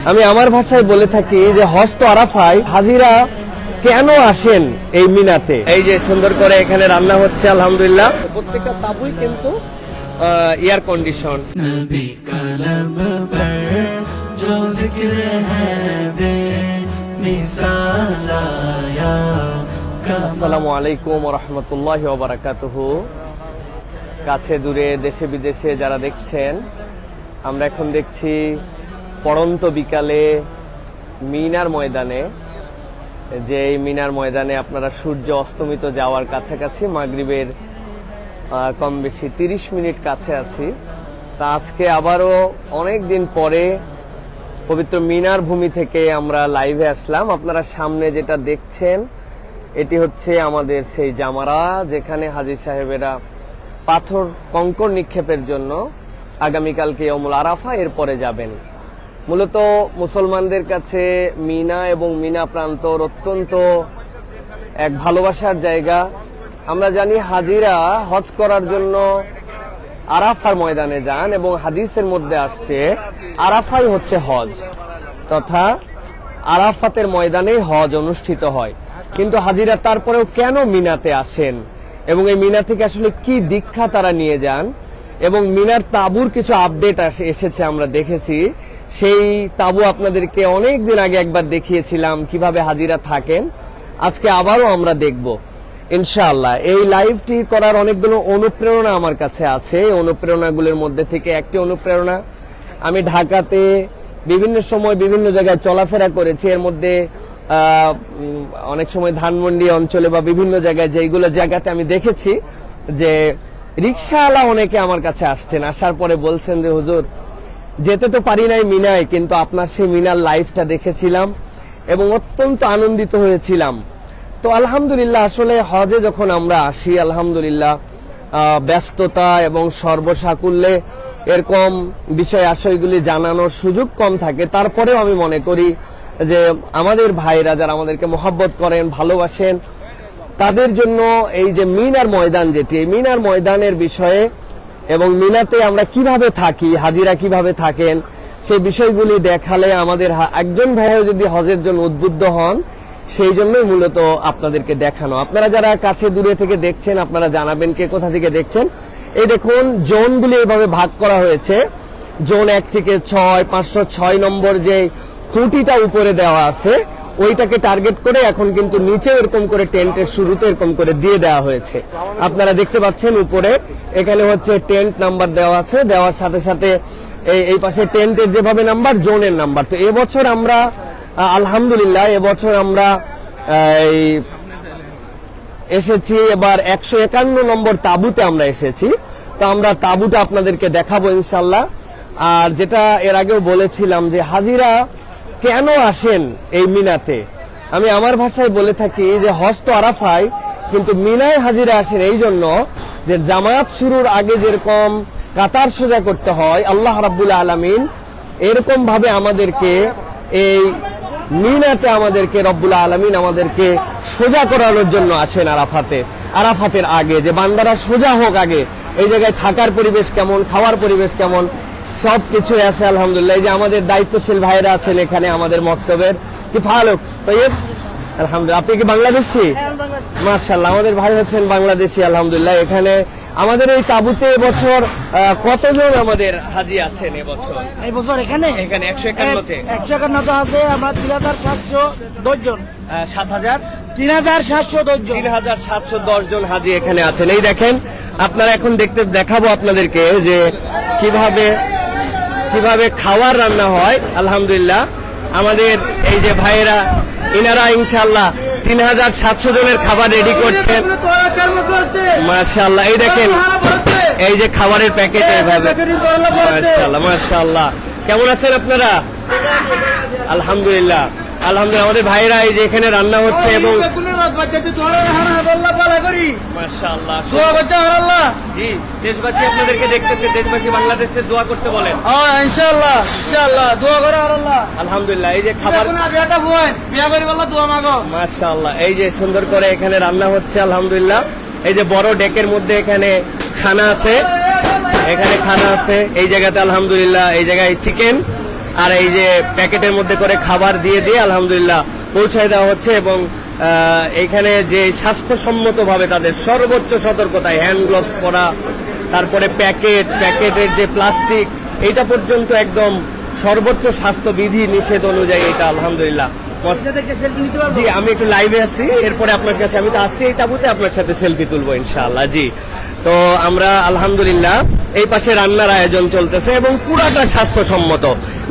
আমি আমার ভাষায় বলে থাকি যে হজ তো আরাফায়, হাজিরা কেন আসেন এই মিনাতে। এই যে সুন্দর করে এখানে রান্না হচ্ছে আলহামদুলিল্লাহ। প্রত্যেকটা তাবুই কিন্তু এয়ার কন্ডিশন। আসসালামু আলাইকুম ওয়া রাহমাতুল্লাহি ওয়া বারাকাতুহু। কাছে দূরে দেশে বিদেশে যারা দেখছেন, আমরা এখন দেখছি পড়ন্ত বিকালে মিনার ময়দানে, যে এই মিনার ময়দানে আপনারা সূর্য অস্তমিত যাওয়ার কাছাকাছি, মাগরিবের কম বেশি 30 মিনিট কাছে আছি। তা আজকে আবারও অনেক দিন পরে পবিত্র মিনার ভূমি থেকে আমরা লাইভে আসলাম। আপনারা সামনে যেটা দেখছেন এটি হচ্ছে আমাদের সেই জামারা, যেখানে হাজী সাহেবেরা পাথর কঙ্কর নিক্ষেপের জন্য আগামীকালকে ইয়াউমুল আরাফা এরপরে যাবেন। মূলত মুসলমানদের কাছে মিনা এবং মিনা প্রান্তর অত্যন্ত এক ভালোবাসার জায়গা। আমরা জানি হাজিরা হজ করার জন্য আরাফার ময়দানে যান এবং হাদিসের মধ্যে আসছে আরাফাই হচ্ছে হজ, তথা আরাফাতের ময়দানে হজ অনুষ্ঠিত হয়। কিন্তু হাজিরা তারপরেও কেন মিনাতে আসেন এবং এই মিনা থেকে আসলে কি দীক্ষা তারা নিয়ে যান, এবং মিনার তাবুর কিছু আপডেট এসেছে, আমরা দেখেছি। সেই তাবু আপনাদেরকে অনেক দিন আগে একবার দেখিয়েছিলাম কিভাবে হাজিরা থাকেন। আজকে আবারও আমরা দেখব ইনশাআল্লাহ। এই লাইভটি করার অনেকগুলো অনুপ্রেরণা আমার কাছে আছে। এই অনুপ্রেরণাগুলোর মধ্যে থেকে একটি অনুপ্রেরণা, আমি ঢাকাতে বিভিন্ন সময় বিভিন্ন জায়গায় চলাফেরা করেছি। এর মধ্যে অনেক সময় ধানমন্ডি অঞ্চলে বা বিভিন্ন জায়গায়, যেইগুলো জায়গাতে আমি দেখেছি যে রিক্সাওয়ালা অনেকে আমার কাছে আসছেন, আসার পরে বলছেন যে হুজুর যেতে তো পারি নাই মিনায়, কিন্তু আপনার সেই মিনার লাইভটা দেখেছিলাম এবং অত্যন্ত আনন্দিত হয়েছিলাম। তো আলহামদুলিল্লাহ, আসলে হজে যখন আমরা আসি আলহামদুলিল্লাহ ব্যস্ততা এবং সর্বসাকুল্যে এরকম বিষয় আশয়গুলি জানানোর সুযোগ কম থাকে। তারপরেও আমি মনে করি যে আমাদের ভাইরা যারা আমাদেরকে মহব্বত করেন, ভালোবাসেন, তাদের জন্য এই যে মিনার ময়দান, যেটি এই মিনার ময়দানের বিষয়ে এবং মিনাতে আমরা কিভাবে থাকি, হাজিরা কিভাবে থাকেন, সেই বিষয়গুলি দেখালে আমাদের একজন ভাইও যদি হজের জন্য উদ্বুদ্ধ হন, সেই জন্যই মূলত আপনাদেরকে দেখানো। আপনারা যারা কাছে দূরে থেকে দেখছেন আপনারা জানাবেন কে কোথা থেকে দেখছেন। এই দেখুন জোনগুলি এভাবে ভাগ করা হয়েছে, জোন 1 থেকে 6, 506 নম্বর যে খুঁটিটা উপরে দেওয়া আছে ওইটাকে টার্গেট করে এখন কিন্তু নিচে এরকম করে টেন্টের শুরুতে এরকম করে দিয়ে দেওয়া হয়েছে। আপনারা দেখতে পাচ্ছেন উপরে এখানে হচ্ছে টেন্ট নাম্বার দেওয়া আছে, দেওয়ার সাথে সাথে এই পাশে টেন্টের যেভাবে নাম্বার, জোনের নাম্বার। তো এবছর আমরা আলহামদুলিল্লাহ এবছর আমরা এসেছি এবার 151 নম্বর তাবুতে আমরা এসেছি। তো আমরা তাবুটা আপনাদেরকে দেখাবো ইনশাল্লাহ। আর যেটা এর আগেও বলেছিলাম যে হাজিরা কেন আসেন এই মিনাতে, আমি আমার ভাষায় বলে থাকি যে হজ তো আরাফায়, কিন্তু মিনায় হাজিরা আসেন এই জন্য যে জামাত শুরুর আগে যেরকম কাতার সোজা করতে হয়, আল্লাহ রাব্বুল আলামিন এরকম ভাবে আমাদেরকে এই মিনাতে আমাদেরকে রব্বুল আলামিন আমাদেরকে সোজা করানোর জন্য আসেন আরাফাতের আগে, যে বান্দারা সোজা হোক আগে। এই জায়গায় থাকার পরিবেশ কেমন, খাওয়ার পরিবেশ কেমন, সবকিছু আছে আলহামদুলিল্লাহ। এই যে আমাদের দায়িত্বশীল ভাইরা আছেন এখানে আমাদের মক্তবের, কি ফালুক তৈয়ব আলহামদুলিল্লাহ। আপনি কি বাংলাদেশি? মাশাআল্লাহ, আমাদের ভাই হচ্ছেন বাংলাদেশি আলহামদুলিল্লাহ। এখানে আমাদের এই তাবুতে এবছর কতজন আমাদের হাজি আছেন এবছর? এখানে 151 আছে আমরা 3710 জন। 3710 জন হাজি এখানে আছেন। এই দেখেন আপনারা এখন দেখাবো আপনাদেরকে যে কিভাবে খাবার রান্না হয়। আলহামদুলিল্লাহ আমাদের এই যে ভাইয়েরা ইনারা ইনশাআল্লাহ 3700 জনের খাবার রেডি করছেন মাশাআল্লাহ। এই দেখেন এই যে খাবারের প্যাকেট এইভাবে মাশাআল্লাহ মাশাআল্লাহ। কেমন আছেন আপনারা? আলহামদুলিল্লাহ আলহামদুলিল্লাহ। আমাদের ভাইরা এই যে এখানে রান্না হচ্ছে এবং জি দেশবাসী আপনাদেরকে দেখতেছে, দেশবাসী বাংলাদেশের দোয়া করতে বলেন ইনশাআল্লাহ ইনশাআল্লাহ দোয়া করে আল্লাহ। আলহামদুলিল্লাহ এই যে খাবার মাশাআল্লাহ, এই যে সুন্দর করে এখানে রান্না হচ্ছে আলহামদুলিল্লাহ। এই যে বড় ডেকের মধ্যে এখানে খানা আছে, এই জায়গাতে আলহামদুলিল্লাহ এই জায়গায় চিকেন আর এই যে প্যাকেটের মধ্যে করে খাবার দিয়ে দিয়ে আলহামদুলিল্লাহ পৌঁছায় দেওয়া হচ্ছে এবং এখানে যে স্বাস্থ্যসম্মতভাবে তাদের সর্বোচ্চ সতর্কতায় হ্যান্ড গ্লোভস পরা, তারপরে প্যাকেটের যে প্লাস্টিক, এটা পর্যন্ত একদম সর্বোচ্চ স্বাস্থ্যবিধি নিষেধ অনুযায়ী এটা আলহামদুলিল্লাহ। জি, আমি একটু লাইভে আছি, এরপরে আপনার কাছে আমি তো আসছি এই তাবুতে, আপনার সাথে সেলফি তুলবো ইনশাআল্লাহ। জি, তো আমরা আলহামদুলিল্লাহ এই পাশে রান্নার আয়োজন চলতেছে এবং পুরাটা স্বাস্থ্যসম্মত,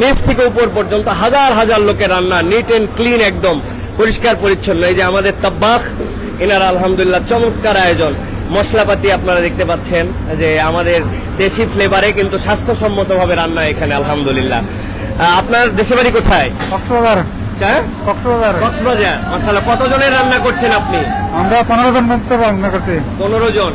নিচ থেকে উপর পর্যন্ত হাজার হাজার লোকের রান্না, নিট এন্ড ক্লিন, একদম পরিষ্কার পরিচ্ছন্ন। এই যে আমাদের তাব্বাখ, এনারা আলহামদুলিল্লাহ চমৎকার আয়োজন, মশলাপাতি আপনারা দেখতে পাচ্ছেন যে আমাদের দেশি ফ্লেভারে কিন্তু স্বাস্থ্যসম্মতভাবে রান্না এখানে আলহামদুলিল্লাহ। আপনার দেশের বাড়ি কোথায়? কক্সবাজার। হ্যাঁ, কক্সবাজার। মাশাআল্লাহ, কতজনের রান্না করছেন আপনি? আমরা 15 জন মতো রান্না করছি। 15 জন।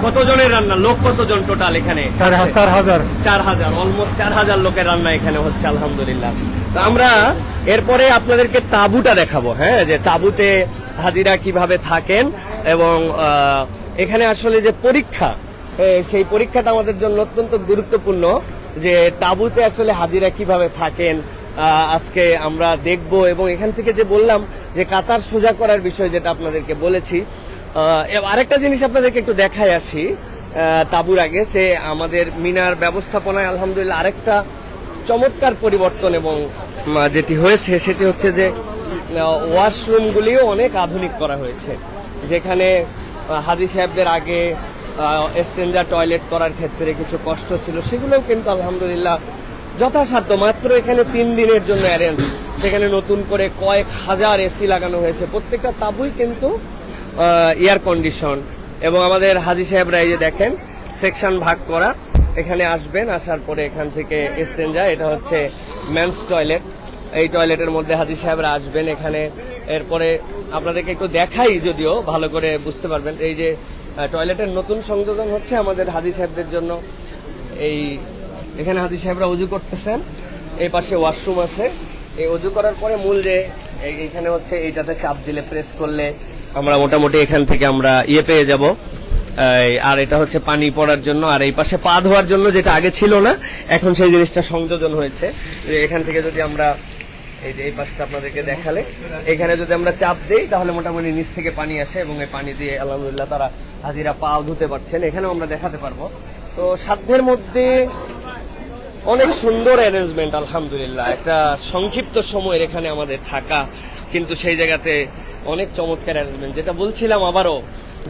কতজনের রান্না, লোক কতজন টোটাল এখানে? 4000, অলমোস্ট 4000 লোকের রান্না এখানে হচ্ছে আলহামদুলিল্লাহ। তো আমরা এরপরে আপনাদেরকে তাঁবুটা দেখাবো, হ্যাঁ, যে তাঁবুতে হাজিরা কিভাবে থাকেন এবং এখানে আসলে যে পরীক্ষা, সেই পরীক্ষাটা আমাদের জন্য অত্যন্ত গুরুত্বপূর্ণ, যে তাঁবুতে আসলে হাজিরা কিভাবে থাকেন আজকে আমরা দেখব। এবং এখান থেকে যে বললাম যে কাতার সোজা করার বিষয়, যেটা আপনাদেরকে বলেছি, আরেকটা জিনিস আপনাদেরকে একটু দেখায় আসি তাঁবুর আগে, সে আমাদের মিনার ব্যবস্থাপনায় আলহামদুলিল্লাহ আরেকটা চমৎকার পরিবর্তন এবং যেটি হয়েছে সেটি হচ্ছে যে ওয়াশরুমগুলিও অনেক আধুনিক করা হয়েছে। যেখানে হাজী সাহেবদের আগে এক্সচেঞ্জার টয়লেট করার ক্ষেত্রে কিছু কষ্ট ছিল, সেগুলোও কিন্তু আলহামদুলিল্লাহ যথাসাধ্য, মাত্র এখানে 3 দিনের জন্য অ্যারেঞ্জ, সেখানে নতুন করে কয়েক হাজার এসি লাগানো হয়েছে, প্রত্যেকটা তাঁবুই কিন্তু এয়ার কন্ডিশন। এবং আমাদের হাজী সাহেবরা এই যে দেখেন সেকশন ভাগ করা, এখানে আসবেন, আসার পরে এখান থেকে এক্সচেঞ্জার, এটা হচ্ছে মেন্স টয়লেট, এই টয়লেটের মধ্যে হাজী সাহেবরা আসবেন এখানে। এরপরে আপনাদেরকে একটু দেখাই, যদিও ভালো করে বুঝতে পারবেন, এই যে টয়লেটের নতুন সংযোজন হচ্ছে আমাদের হাজী সাহেবদের জন্য। এই এখানে হাজী সাহেবরা অজু করতেছেন, এই পাশে ওয়াশরুম আছে। এই অজু করার পরে মূল যে এইখানে হচ্ছে এইটাতে চাপ দিলে, প্রেস করলে আমরা মোটামুটি এখান থেকে আমরা পেয়ে যাব। আর এটা হচ্ছে পানি পড়ার জন্য, আর এই পাশে পা ধোয়ার জন্য, যেটা আগে ছিল না, এখন সেই জিনিসটা সংযোজন হয়েছে। এখান থেকে যদি আমরা এই যে এই পাশটা আপনাদেরকে দেখালে, এখানে যদি আমরা চাপ দেই তাহলে মোটামুটি নিচ থেকে পানি আসে এবং এই পানি দিয়ে আলহামদুলিল্লাহ তারা হাজিরা পা ধুতে পারছেন, এখানেও আমরা দেখাতে পারবো। তো সাধ্যের মধ্যে অনেক সুন্দর অ্যারেঞ্জমেন্ট আলহামদুলিল্লাহ। একটা সংক্ষিপ্ত সময়ের এখানে আমাদের থাকা, কিন্তু সেই জায়গাতে অনেক চমৎকার অ্যারেঞ্জমেন্ট। যেটা বলছিলাম আবারও,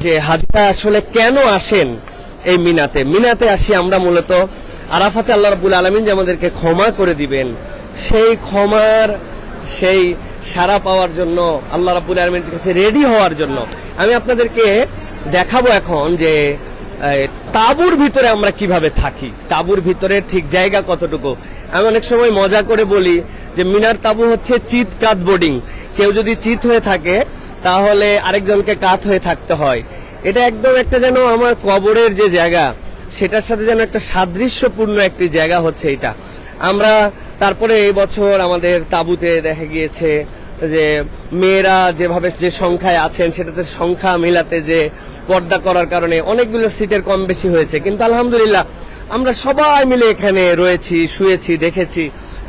যে হাজিরা আসলে কেন আসেন এই মিনাতে আসি আমরা মূলত আরাফাতে আল্লাহ রাব্বুল আলামিন যে আমাদেরকে ক্ষমা করে দিবেন, সেই ক্ষমার সেই সারা পাওয়ার জন্য, আল্লাহ রাব্বুল আলামিনের কাছে রেডি হওয়ার জন্য। আমি আপনাদেরকে দেখাবো এখন যে তাঁবুর ভিতরে আমরা কিভাবে থাকি, তাঁবুর ভিতরে ঠিক জায়গা কতটুকু। আমি অনেক সময় মজা করে বলি যে মিনার তাঁবু হচ্ছে চিত কাত বোর্ডিং। কেউ যদি চিত হয়ে থাকে তাহলে আরেকজনকে কাত হয়ে থাকতে হয়। এটা একদম একটা যেন আমার কবরের যে জায়গা, সেটার সাথে যেন একটা সাদৃশ্যপূর্ণ একটি জায়গা হচ্ছে এটা। আমরা তারপরে এই বছর আমাদের তাঁবুতে দেখা গিয়েছে যে মেয়েরা যেভাবে যে সংখ্যায় আছেন, সেটাতে সংখ্যা মিলাতে যে পর্দা করার কারণে অনেকগুলো সিটের কম বেশি হয়েছে, কিন্তু আলহামদুলিল্লাহ আমরা সবাই মিলে এখানে রয়েছি, শুয়েছি, দেখেছি।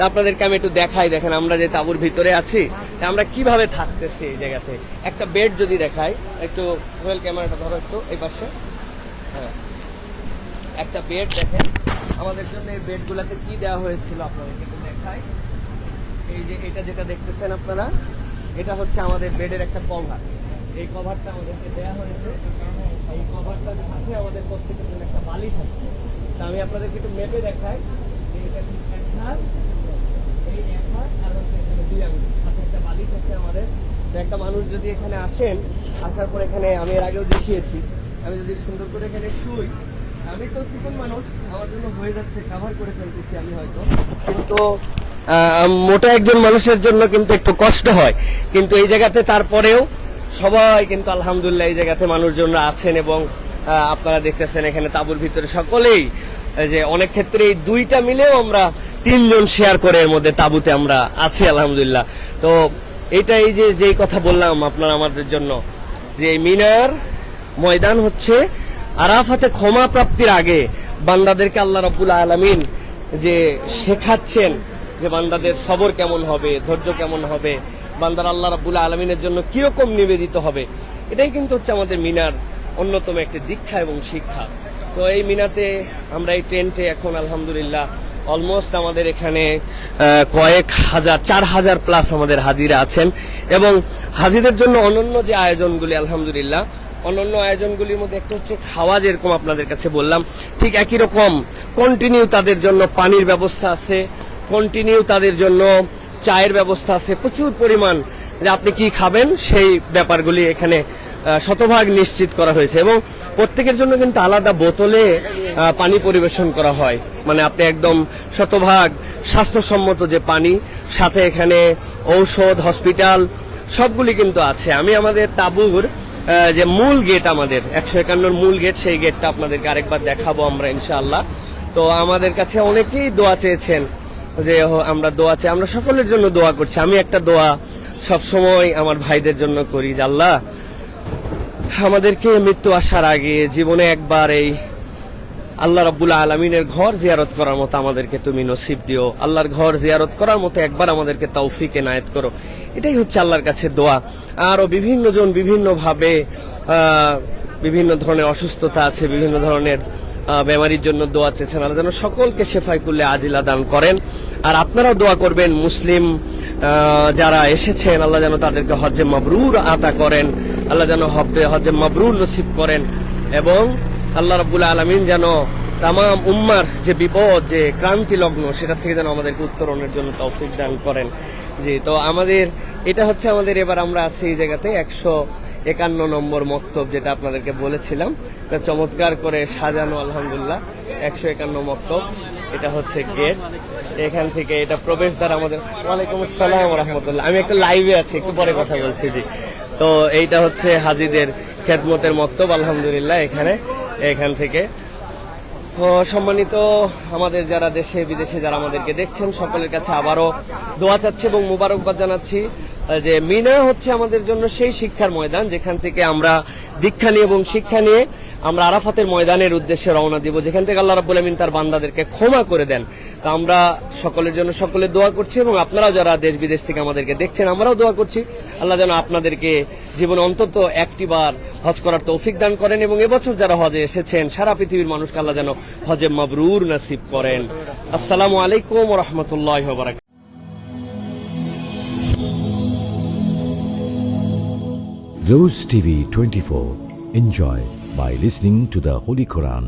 আপনাদেরকে আমি একটু দেখাই, দেখেন আমরা যে তাঁবুর ভিতরে আছি, আমরা কিভাবে থাকতেছি এই জায়গাতে। একটা বেড যদি দেখাই, একটু মোবাইল ক্যামেরাটা ধরো একটু এই পাশে, হ্যাঁ, একটা বেড দেখেন আমাদের জন্য। এই বেডগুলোতে কি দেওয়া হয়েছিল আপনাদেরকে একটু দেখাই। এই যে এটা যেটা দেখতেছেন আপনারা, এটা হচ্ছে আমাদের বেডের একটা কভার। এই কভারটা আমাদেরকে দেওয়া হয়েছে, এই কভারটার সাথে আমাদের প্রত্যেকের জন্য একটা বালিশ আছে। তা আমি আপনাদেরকে একটু মেপে দেখাই, যে এটা ঠিক এক হাত, এই এক হাত, আর হচ্ছে এখানে 2 আঙ্গুল, সাথে একটা বালিশ আছে আমাদের। তো একটা মানুষ যদি এখানে আসেন, আসার পর এখানে আমি এর আগেও দেখিয়েছি, আমি যদি সুন্দর করে এখানে শুই, আমি তো চিকন মানুষ, আমার জন্য হয়ে যাচ্ছে, কাভার করে ফেলতেছি আমি হয়তো, কিন্তু মোটা একজন মানুষের জন্য কিন্তু একটু কষ্ট হয়। কিন্তু এই জায়গাতে তারপরেও সবাই কিন্তু আলহামদুলিল্লাহ এই জায়গাতে মানুষজনরা আছেন এবং আপনারা দেখতেছেন এখানে তাঁবুর ভিতরে সকলেই, যে অনেক ক্ষেত্রে এই 2টা মিলেও আমরা 3 জন শেয়ার করে এর মধ্যে তাঁবুতে আমরা আছি আলহামদুলিল্লাহ। তো এটা এই যে যেই কথা বললাম আপনারা আমাদের জন্য, যে মিনার ময়দান হচ্ছে আরাফাতে ক্ষমা প্রাপ্তির আগে বান্দাদেরকে আল্লাহ রাব্বুল আলামিন যে শেখাচ্ছেন যে বান্দাদের সবর কেমন হবে, ধৈর্য কেমন হবে, বান্দার আল্লাহ রাব্বুল আলামিনের জন্য কিরকম নিবেদিত হবে, এটাই কিন্তু হচ্ছে আমাদের মিনার অন্যতম একটি দীক্ষা এবং শিক্ষা। তো এই মিনাতে আমরা এই টেন্টে এখন আলহামদুলিল্লাহ অলমোস্ট আমাদের এখানে কয়েক হাজার, 4,000 প্লাস আমাদের হাজিরা আছেন। এবং হাজিদের জন্য অনন্য যে আয়োজনগুলি আলহামদুলিল্লাহ, অন্যান্য আয়োজনগুলির মধ্যে একটা হচ্ছে খাওয়া, যেরকম আপনাদের কাছে বললাম ঠিক একই রকম কন্টিনিউ তাদের জন্য পানির ব্যবস্থা আছে, কন্টিনিউ তাদের জন্য চায়ের ব্যবস্থা আছে, প্রচুর পরিমাণ যে আপনি কি খাবেন সেই ব্যাপারগুলি এখানে শতভাগ নিশ্চিত করা হয়েছে। এবং প্রত্যেকের জন্য কিন্তু আলাদা বোতলে পানি পরিবেশন করা হয়, মানে আপনি একদম শতভাগ স্বাস্থ্যসম্মত যে পানি, সাথে এখানে ঔষধ, হসপিটাল সবগুলি কিন্তু আছে। আমি আমাদের তাঁবুর যে মূল গেট, আমাদের 151 মূল গেট, সেই গেটটা আপনাদেরকে আরেকবার দেখাবো আমরা ইনশাআল্লাহ। তো আমাদের কাছে অনেকেই দোয়া চেয়েছেন যে আমরা দোয়া চাই, আমরা সকলের জন্য দোয়া করছি। আমি একটা দোয়া সবসময় আমার ভাইদের জন্য করি যে আল্লাহ আমাদেরকে মৃত্যু আসার আগে জীবনে একবার এই আল্লাহ রাব্বুল আলামিনের ঘর জিয়ারত করার মতো আমাদেরকে তুমি নসিব দিও, আল্লাহর ঘর জিয়ারত করার মতো একবার আমাদেরকে তৌফিক এনায়েত করো। এটাই হচ্ছে আল্লাহর কাছে দোয়া। আরো বিভিন্ন জন বিভিন্নভাবে বিভিন্ন ধরনের অসুস্থতা আছে, বিভিন্ন ধরনের বেমারির জন্য দোয়া চেয়েছেন, আল্লাহ যেন সকলকে শেফাই করলে আজিলা দান করেন। আর আপনারাও দোয়া করবেন মুসলিম যারা এসেছেন, আল্লাহ যেন তাদেরকে হজ্জে মাবরুর আতা করেন, আল্লাহ যেন হজ্জে মাবরুর নসিব করেন। এবং আল্লাহ রাব্বুল আলামিন যেন তামাম উম্মার যে বিপদ, যে ক্রান্তি লগ্ন, সেটা থেকে যেন আমাদেরকে উত্তরণের জন্য তৌফিক দান করেন। জি, তো আমাদের এটা হচ্ছে আমাদের এবার আমরা আছি এই জায়গাতে 151 নম্বর মক্তব, যেটা আপনাদেরকে বলেছিলাম, এটা চমৎকার করে সাজানো আলহামদুলিল্লাহ 151 মক্তব। এটা হচ্ছে গেট, এখান থেকে এটা প্রবেশদ্বার আমাদের। ওয়ালাইকুম আসসালাম ওয়া রাহমাতুল্লাহ। আমি একটা লাইভে আছি, একটু পরে কথা বলছি। জি, তো এইটা হচ্ছে হাজীদের খেদমতের মক্তব আলহামদুলিল্লাহ এখান থেকে। তো সম্মানিত আমাদের যারা দেশে বিদেশে যারা আমাদেরকে দেখছেন, সকলের কাছে আবারও দোয়া চাচ্ছি এবং মুবারকবাদ জানাচ্ছি যে মিনা হচ্ছে আমাদের জন্য সেই শিক্ষার ময়দান, যেখান থেকে আমরা দীক্ষা নিয়ে এবং শিক্ষা নিয়ে আমরা আরাফাতের ময়দানের উদ্দেশ্যে রওনা দিব, যেখান থেকে আল্লাহ রাব্বুল আমিন তার বান্দাদেরকে ক্ষমা করে দেন। তো আমরা সকলের জন্য সকলে দোয়া করছি এবং আপনারাও যারা দেশ বিদেশ থেকে আমাদেরকে দেখছেন, আমরাও দোয়া করছি আল্লাহ যেন আপনাদেরকে জীবনে অন্তত একটিবার হজ করার তৌফিক দান করেন। এবং এবছর যারা হজে এসেছেন, সারা পৃথিবীর মানুষকে আল্লাহ যেন হজে মাবরুর নসিব করেন। আসসালামু আলাইকুম ওয়া রাহমাতুল্লাহি ওয়া বারাকাতুহু। Rose TV 24. Enjoy by listening to the Holy Quran.